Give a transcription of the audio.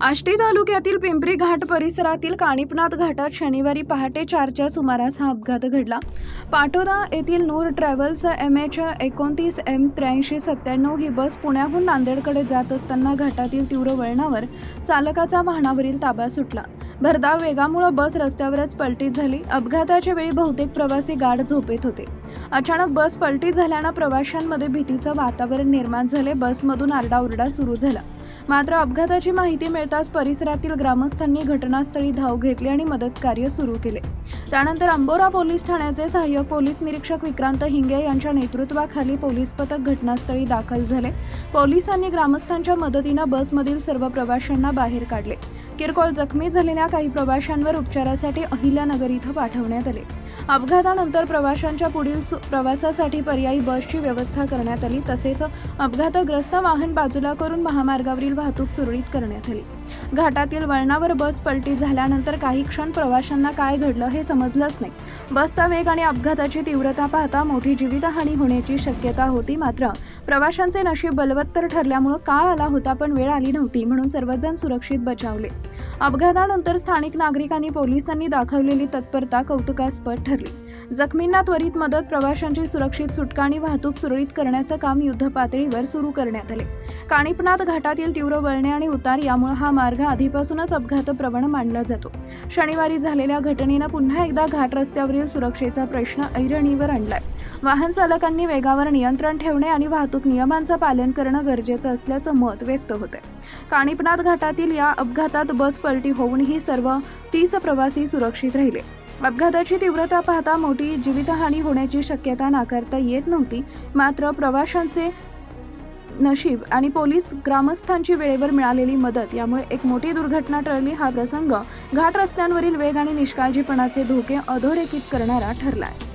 आष्टी तालुक्यातील पिंपरी घाट परिसरातील कानिपनाथ घाटात शनिवारी पहाटे 4च्या सुमारास हा अपघात घडला। पाटोदा येथील नूर ट्रॅव्हल्स MH 29 M 8397 ही बस पुण्याहून नांदेडकडे जात असताना घाटातील तीव्र वळणावर चालकाचा वाहनावरील ताबा सुटला। भरधाव वेगामुळे बस रस्त्यावरच पलटी झाली। अपघाताच्या वेळी बहुतेक प्रवासी गाढ झोपेत होते। अचानक बस पलटी झाल्याने प्रवाशांमध्ये भीतीचे वातावरण निर्माण झाले। बसमधून आरडाओरडा सुरू झाला। मात्र अपघाताची माहिती मिळताच परिसरातील ग्रामस्थांनी घटनास्थळी धाव घेतली आणि मदत कार्य सुरू केले। त्यानंतर अंबोरा पोलीस ठाण्याचे सहाय्यक पोलीस निरीक्षक विक्रांत हिंगे यांच्या नेतृत्वाखाली पोलीस पथक घटनास्थळी दाखल झाले। पोलिसांनी ग्रामस्थांच्या मदतीने बसमधील सर्व प्रवाशांना बाहेर काढले। किरकोळ जखमी झालेल्या काही प्रवाशांवर उपचारासाठी अहिल्यानगर इथं पाठवण्यात आले। अपघातानंतर प्रवाशांच्या पुढील प्रवासासाठी पर्यायी बसची व्यवस्था करण्यात आली। तसेच अपघातग्रस्त वाहन बाजूला करून महामार्गावरील वाहतूक सुरळीत करण्यात आली। घाटातील वळणावर बस पलटी झाल्यानंतर काही क्षण प्रवाशांना काय घडलं हे समजलंच नाही। बसचा वेग आणि अपघाताची तीव्रता पाहता मोठी जीवितहानी होण्याची शक्यता होती। मात्र प्रवाशांचे नशीब बलवत्तर ठरल्यामुळे काळ आला होता पण वेळ आली नव्हती, म्हणून सर्वजण सुरक्षित बचावले। अपघातानंतर स्थानिक नागरिकांनी पोलिसांनी दाखवलेली तत्परता कौतुकास्पद ठरली। जखमींना त्वरित मदत, प्रवाशांची सुरक्षित सुटका आणि वाहतूक सुरळीत करण्याचं काम युद्धपातळीवर सुरू करण्यात आले। कानिपनाथ घाटातील तीव्र वळणे आणि उतार यामुळे हा मार्ग आधीपासूनच अपघातप्रवण मानला जातो। शनिवारी झालेल्या घटनेनं पुन्हा एकदा घाट रस्त्यावरील सुरक्षेचा प्रश्न ऐरणीवर आणलाय। वाहन चालकांनी वेगावर नियंत्रण ठेवणे आणि वाहतूक नियमांचं पालन करणं गरजेचं असल्याचं मत व्यक्त होतंय। कानिपनाथ घाटातील या अपघातात बस पलटी होऊनही सर्व 30 प्रवासी सुरक्षित राहिले। अपघाताची तीव्रता पाहता मोठी जीवितहानी होण्याची शक्यता नाकारता येत नव्हती। मात्र प्रवाशांचे नशीब आणि पोलीस ग्रामस्थांची वेळेवर मिळालेली मदत यामुळे एक मोठी दुर्घटना टळली। हा प्रसंग घाट रस्त्यांवरील वेग आणि निष्काळजीपणाचे धोके अधोरेखित करणारा ठरलाय।